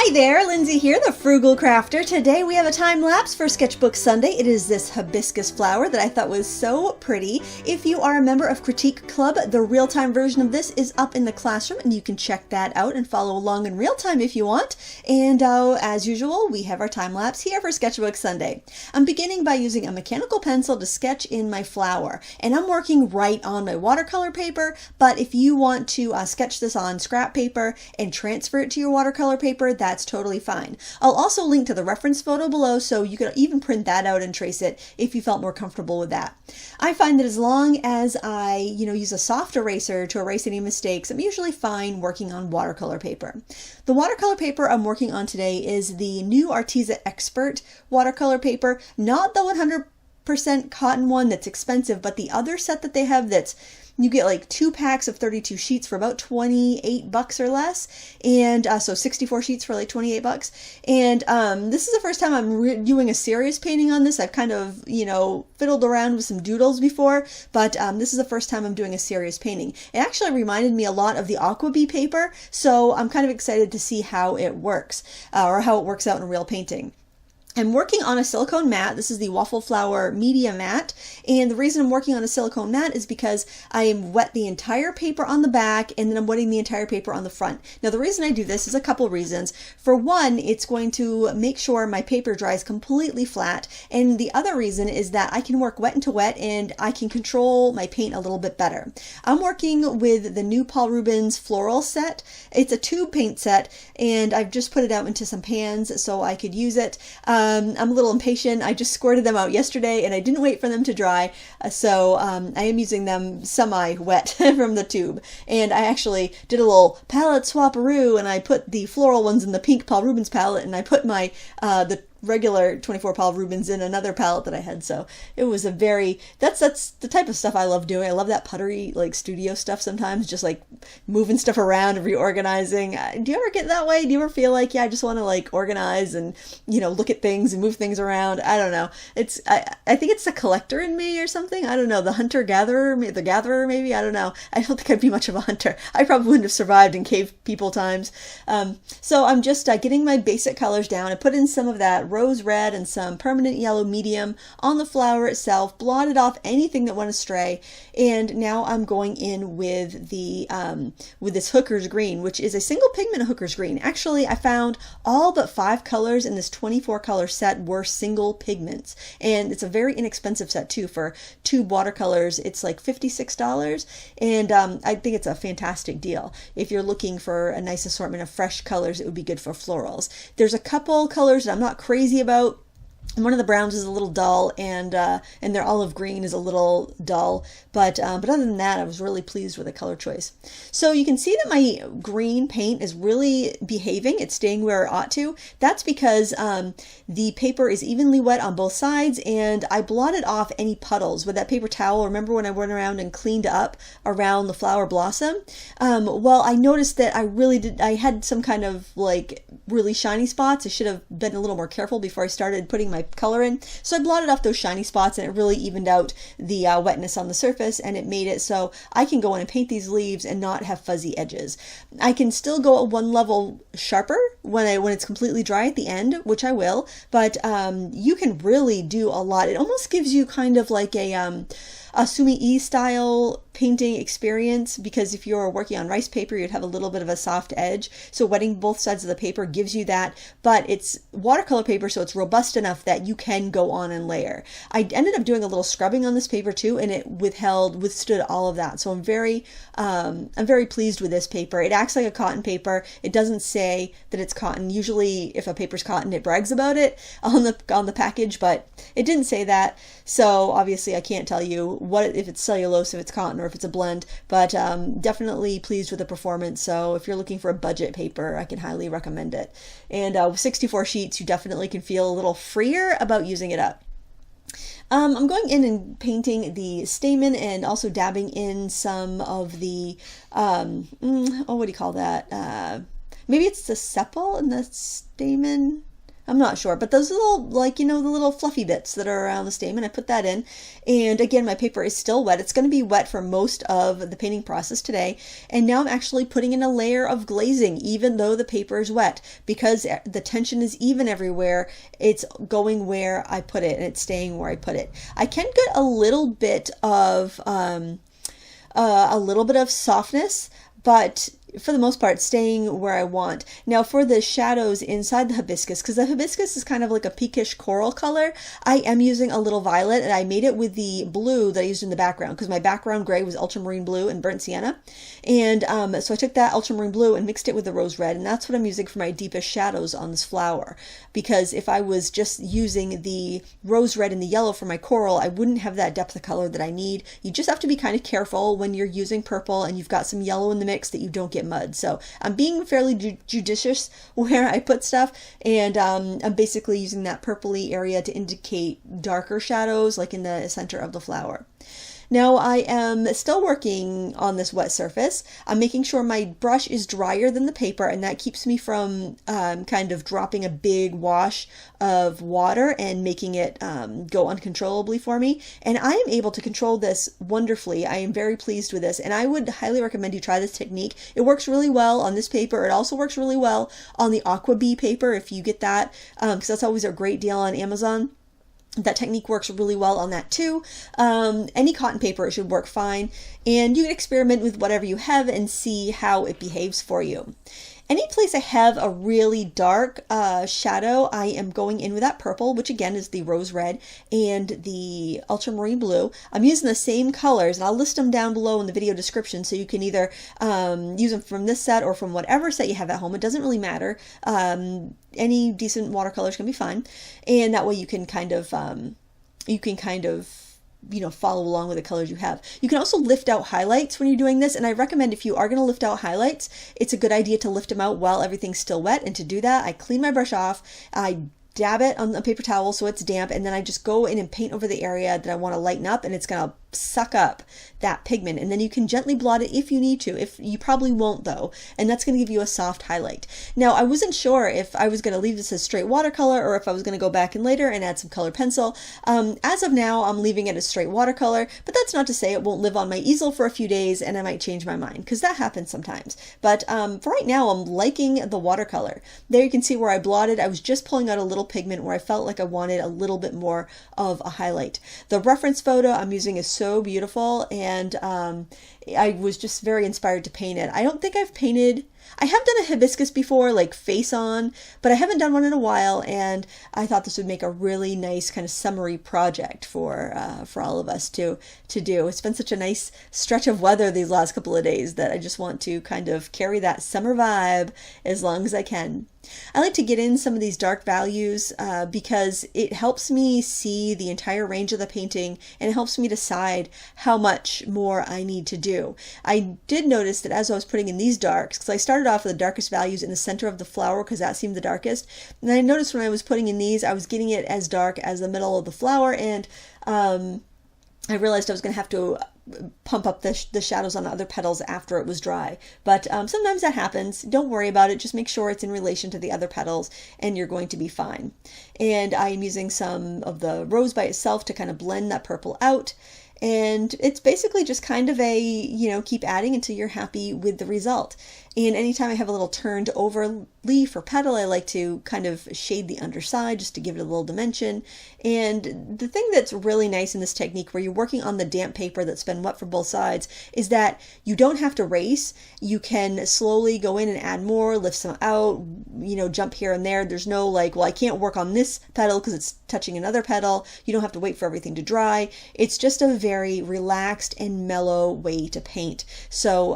Hi there, Lindsay here, the Frugal Crafter. Today we have a time lapse for Sketchbook Sunday. It is this hibiscus flower that I thought was so pretty. If you are a member of Critique Club, the real-time version of this is up in the classroom and you can check that out and follow along in real time if you want. And as usual, we have our time lapse here for Sketchbook Sunday. I'm beginning by using a mechanical pencil to sketch in my flower, and I'm working right on my watercolor paper, but if you want to sketch this on scrap paper and transfer it to your watercolor paper, that's totally fine. I'll also link to the reference photo below so you can even print that out and trace it if you felt more comfortable with that. I find that as long as I, use a soft eraser to erase any mistakes, I'm usually fine working on watercolor paper. The watercolor paper I'm working on today is the new Arteza Expert watercolor paper, not the 100% cotton one that's expensive, but the other set that they have you get like 2 packs of 32 sheets for about 28 bucks or less, and so 64 sheets for like 28 bucks. And this is the first time I'm doing a serious painting on this. I've kind of, fiddled around with some doodles before, but this is the first time I'm doing a serious painting. It actually reminded me a lot of the Aqua Bee paper, so I'm kind of excited to see how it works, or how it works out in a real painting. I'm working on a silicone mat. This is the Waffle Flower Media Mat, and the reason I'm working on a silicone mat is because I wet the entire paper on the back and then I'm wetting the entire paper on the front. Now the reason I do this is a couple reasons. For one, it's going to make sure my paper dries completely flat, and the other reason is that I can work wet into wet and I can control my paint a little bit better. I'm working with the new Paul Rubens floral set. It's a tube paint set, and I've just put it out into some pans so I could use it. I'm a little impatient. I just squirted them out yesterday and I didn't wait for them to dry, so I am using them semi-wet from the tube. And I actually did a little palette swap-a-roo, and I put the floral ones in the pink Paul Rubens palette, and I put my the regular 24 Paul Rubens in another palette that I had. So it was a that's the type of stuff I love doing. I love that puttery studio stuff sometimes, just like moving stuff around and reorganizing. Do you ever get that way? Do you ever feel like, I just want to organize and look at things and move things around? I don't know. I think it's the collector in me or something. I don't know. The hunter-gatherer, the gatherer maybe. I don't know. I don't think I'd be much of a hunter. I probably wouldn't have survived in cave people times. So I'm just getting my basic colors down. I put in some of that rose red and some permanent yellow medium on the flower itself, blotted off anything that went astray, and now I'm going in with the with this Hooker's Green, which is a single pigment Hooker's Green. Actually, I found all but 5 colors in this 24 color set were single pigments, and it's a very inexpensive set too. For tube watercolors, it's like $56, and I think it's a fantastic deal. If you're looking for a nice assortment of fresh colors, it would be good for florals. There's a couple colors that I'm not crazy about. One of the browns is a little dull, and their olive green is a little dull, but other than that, I was really pleased with the color choice. So you can see that my green paint is really behaving. It's staying where it ought to. That's because the paper is evenly wet on both sides, and I blotted off any puddles with that paper towel. Remember when I went around and cleaned up around the flower blossom? Well, I noticed that I had some kind of really shiny spots. I should have been a little more careful before I started putting my color in. So I blotted off those shiny spots, and it really evened out the wetness on the surface, and it made it so I can go in and paint these leaves and not have fuzzy edges. I can still go at one level sharper when it's completely dry at the end, which I will, but you can really do a lot. It almost gives you kind of like a Sumi-E style painting experience, because if you're working on rice paper, you'd have a little bit of a soft edge. So wetting both sides of the paper gives you that, but it's watercolor paper, so it's robust enough that you can go on and layer. I ended up doing a little scrubbing on this paper too, and it withstood all of that. So I'm very pleased with this paper. It acts like a cotton paper. It doesn't say that it's cotton. Usually if a paper's cotton, it brags about it on the package, but it didn't say that. So obviously I can't tell you if it's cellulose, if it's cotton, or if it's a blend, but definitely pleased with the performance. So if you're looking for a budget paper, I can highly recommend it. And with 64 sheets, you definitely can feel a little freer about using it up. I'm going in and painting the stamen and also dabbing in some of the, what do you call that? Maybe it's the sepal and the stamen. I'm not sure, but those little, like, the little fluffy bits that are around the stamen, I put that in. And again, my paper is still wet. It's going to be wet for most of the painting process today. And now I'm actually putting in a layer of glazing, even though the paper is wet, because the tension is even everywhere. It's going where I put it, and it's staying where I put it. I can get a little bit of softness, but for the most part, staying where I want. Now for the shadows inside the hibiscus, because the hibiscus is kind of like a pinkish coral color, I am using a little violet, and I made it with the blue that I used in the background, because my background gray was ultramarine blue and burnt sienna. And so I took that ultramarine blue and mixed it with the rose red, and that's what I'm using for my deepest shadows on this flower. Because if I was just using the rose red and the yellow for my coral, I wouldn't have that depth of color that I need. You just have to be kind of careful when you're using purple and you've got some yellow in the mix that you don't get mud. So I'm being fairly judicious where I put stuff, and I'm basically using that purpley area to indicate darker shadows, like in the center of the flower. Now I am still working on this wet surface. I'm making sure my brush is drier than the paper, and that keeps me from kind of dropping a big wash of water and making it go uncontrollably for me. And I am able to control this wonderfully. I am very pleased with this, and I would highly recommend you try this technique. It works really well on this paper. It also works really well on the Aqua Bee paper if you get that, because that's always a great deal on Amazon. That technique works really well on that too. Any cotton paper, it should work fine. And you can experiment with whatever you have and see how it behaves for you. Any place I have a really dark shadow, I am going in with that purple, which again is the rose red and the ultramarine blue. I'm using the same colors, and I'll list them down below in the video description, so you can either use them from this set or from whatever set you have at home. It doesn't really matter. Any decent watercolors can be fine, and that way you can kind of follow along with the colors you have. You can also lift out highlights when you're doing this, and I recommend if you are going to lift out highlights, it's a good idea to lift them out while everything's still wet. And to do that, I clean my brush off, I dab it on a paper towel so it's damp, and then I just go in and paint over the area that I want to lighten up, and it's going to suck up that pigment. And then you can gently blot it if you need to. If you probably won't though, and that's going to give you a soft highlight. Now I wasn't sure if I was going to leave this as straight watercolor or if I was going to go back in later and add some colored pencil. As of now, I'm leaving it as straight watercolor, but that's not to say it won't live on my easel for a few days and I might change my mind, because that happens sometimes. But for right now, I'm liking the watercolor. There you can see where I blotted. I was just pulling out a little pigment where I felt like I wanted a little bit more of a highlight. The reference photo I'm using is so beautiful, and I was just very inspired to paint it. I don't think I've painted, I have done a hibiscus before, like face on, but I haven't done one in a while, and I thought this would make a really nice kind of summery project for all of us to do. It's been such a nice stretch of weather these last couple of days that I just want to kind of carry that summer vibe as long as I can. I like to get in some of these dark values because it helps me see the entire range of the painting, and it helps me decide how much more I need to do. I did notice that as I was putting in these darks, because I started off with the darkest values in the center of the flower because that seemed the darkest, and I noticed when I was putting in these, I was getting it as dark as the middle of the flower, and I realized I was going to have to pump up the shadows on the other petals after it was dry. But sometimes that happens. Don't worry about it. Just make sure it's in relation to the other petals and you're going to be fine. And I'm using some of the rose by itself to kind of blend that purple out. And it's basically just kind of a, keep adding until you're happy with the result. And anytime I have a little turned over leaf or petal, I like to kind of shade the underside just to give it a little dimension. And the thing that's really nice in this technique where you're working on the damp paper that's been wet for both sides is that you don't have to race. You can slowly go in and add more, lift some out, jump here and there. There's no like, well, I can't work on this petal because it's touching another petal. You don't have to wait for everything to dry. It's just a very relaxed and mellow way to paint. So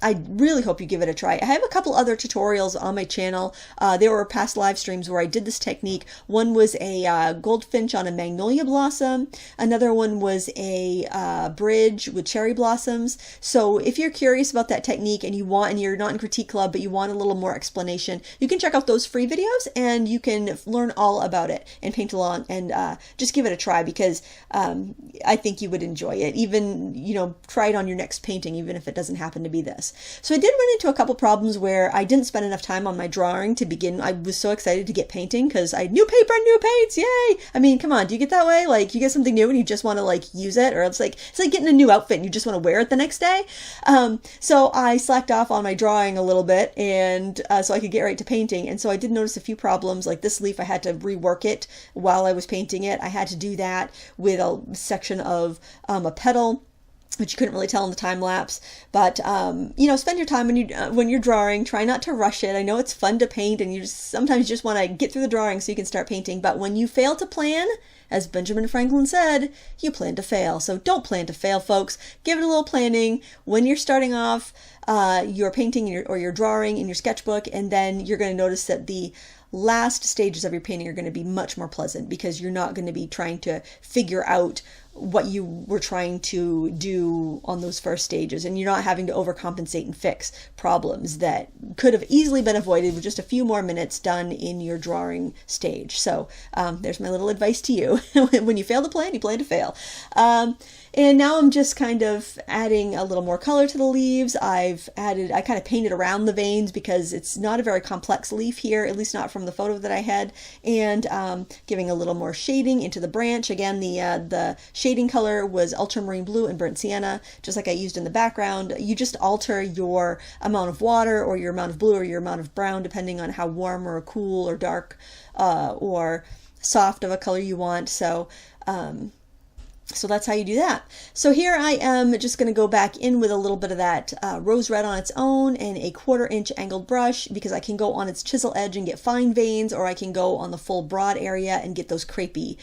I really hope you give it a try. I have a couple other tutorials on my channel. There were past live streams where I did this technique. One was a goldfinch on a magnolia blossom. Another one was a bridge with cherry blossoms. So if you're curious about that technique and you're not in Critique Club, but you want a little more explanation, you can check out those free videos and you can learn all about it and paint along and just give it a try, because I think you would enjoy it. Even, try it on your next painting, even if it doesn't happen to be this. So I did run into a couple problems where I didn't spend enough time on my drawing to begin. I was so excited to get painting because I new paper, new paints, yay! I mean, come on, do you get that way? Like, you get something new and you just want to like use it, or it's like getting a new outfit and you just want to wear it the next day. So I slacked off on my drawing a little bit, and so I could get right to painting. And so I did notice a few problems, like this leaf, I had to rework it while I was painting it. I had to do that with a section of a petal, which you couldn't really tell in the time lapse. But you know, spend your time when you're drawing. Try not to rush it. I know it's fun to paint, and you sometimes just want to get through the drawing so you can start painting. But when you fail to plan, as Benjamin Franklin said, you plan to fail. So don't plan to fail, folks. Give it a little planning when you're starting off your painting or your drawing in your sketchbook, and then you're going to notice that the last stages of your painting are going to be much more pleasant because you're not going to be trying to figure out what you were trying to do on those first stages, and you're not having to overcompensate and fix problems that could have easily been avoided with just a few more minutes done in your drawing stage. So there's my little advice to you. When you fail to plan, you plan to fail. And now I'm just kind of adding a little more color to the leaves. I kind of painted around the veins because it's not a very complex leaf here, at least not from the photo that I had, and giving a little more shading into the branch. Again, the shading color was ultramarine blue and burnt sienna, just like I used in the background. You just alter your amount of water or your amount of blue or your amount of brown depending on how warm or cool or dark or soft of a color you want. So that's how you do that. So here I am just going to go back in with a little bit of that rose red on its own and a 1/4 inch angled brush, because I can go on its chisel edge and get fine veins, or I can go on the full broad area and get those crepey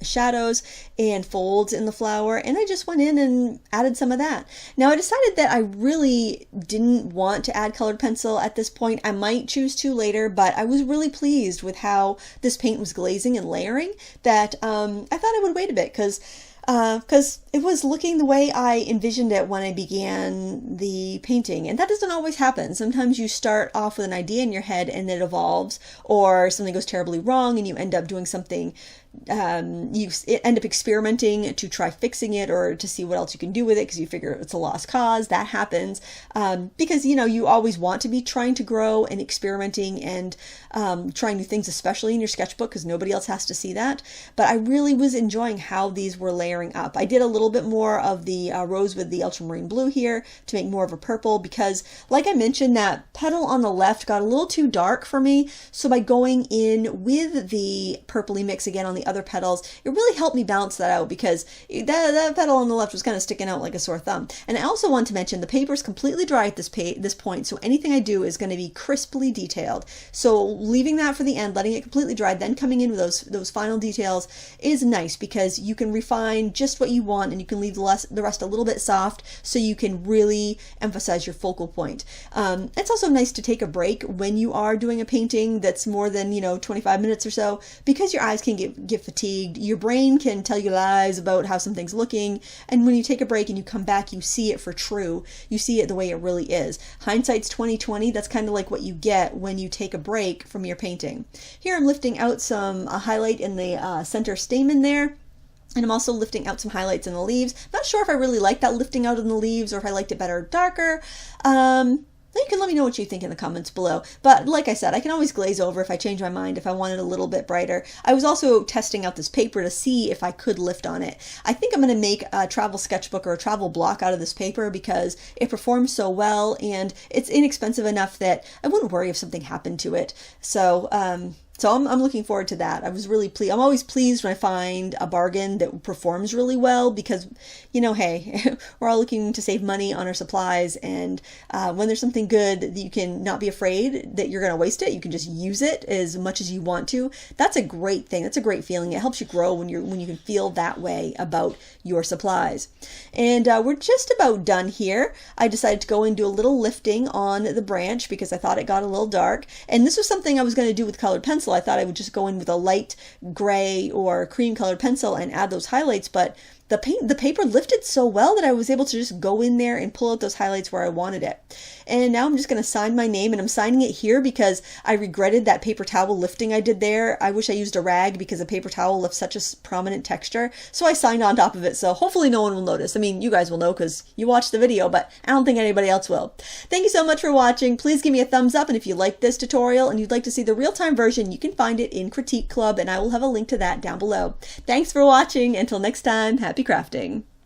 shadows and folds in the flower. And I just went in and added some of that. Now I decided that I really didn't want to add colored pencil at this point. I might choose to later, but I was really pleased with how this paint was glazing and layering that I thought I would wait a bit because it was looking the way I envisioned it when I began the painting. And that doesn't always happen. Sometimes you start off with an idea in your head and it evolves, or something goes terribly wrong and you end up doing something, you end up experimenting to try fixing it or to see what else you can do with it because you figure it's a lost cause. That happens because, you know, you always want to be trying to grow and experimenting and trying new things, especially in your sketchbook, because nobody else has to see that. But I really was enjoying how these were layering up. I did a little bit more of the rose with the ultramarine blue here to make more of a purple because, like I mentioned, that petal on the left got a little too dark for me. So by going in with the purpley mix again on the other petals, it really helped me balance that out because that petal on the left was kind of sticking out like a sore thumb. And I also want to mention the paper is completely dry at this point, so anything I do is going to be crisply detailed. So leaving that for the end, letting it completely dry, then coming in with those final details is nice because you can refine just what you want and you can leave the rest a little bit soft so you can really emphasize your focal point. It's also nice to take a break when you are doing a painting that's more than 25 minutes or so, because your eyes can get fatigued. Your brain can tell you lies about how something's looking, and when you take a break and you come back, you see it for true. You see it the way it really is. Hindsight's 20/20. That's kind of like what you get when you take a break from your painting. Here I'm lifting out some highlight in the center stamen there. And I'm also lifting out some highlights in the leaves. Not sure if I really like that lifting out in the leaves or if I liked it better darker. You can let me know what you think in the comments below. But like I said, I can always glaze over if I change my mind, if I want it a little bit brighter. I was also testing out this paper to see if I could lift on it. I think I'm going to make a travel sketchbook or a travel block out of this paper because it performs so well and it's inexpensive enough that I wouldn't worry if something happened to it. So I'm looking forward to that. I was really pleased. I'm always pleased when I find a bargain that performs really well because, hey, we're all looking to save money on our supplies. And when there's something good, you can not be afraid that you're going to waste it. You can just use it as much as you want to. That's a great thing. That's a great feeling. It helps you grow when you can feel that way about your supplies. And we're just about done here. I decided to go and do a little lifting on the branch because I thought it got a little dark. And this was something I was going to do with colored pencil. I thought I would just go in with a light gray or cream colored pencil and add those highlights, but the paper lifted so well that I was able to just go in there and pull out those highlights where I wanted it. And now I'm just going to sign my name, and I'm signing it here because I regretted that paper towel lifting I did there. I wish I used a rag because a paper towel left such a prominent texture. So I signed on top of it, so hopefully no one will notice. I mean, you guys will know because you watched the video, but I don't think anybody else will. Thank you so much for watching. Please give me a thumbs up, and if you like this tutorial and you'd like to see the real-time version, you can find it in Critique Club, and I will have a link to that down below. Thanks for watching. Until next time, happy crafting.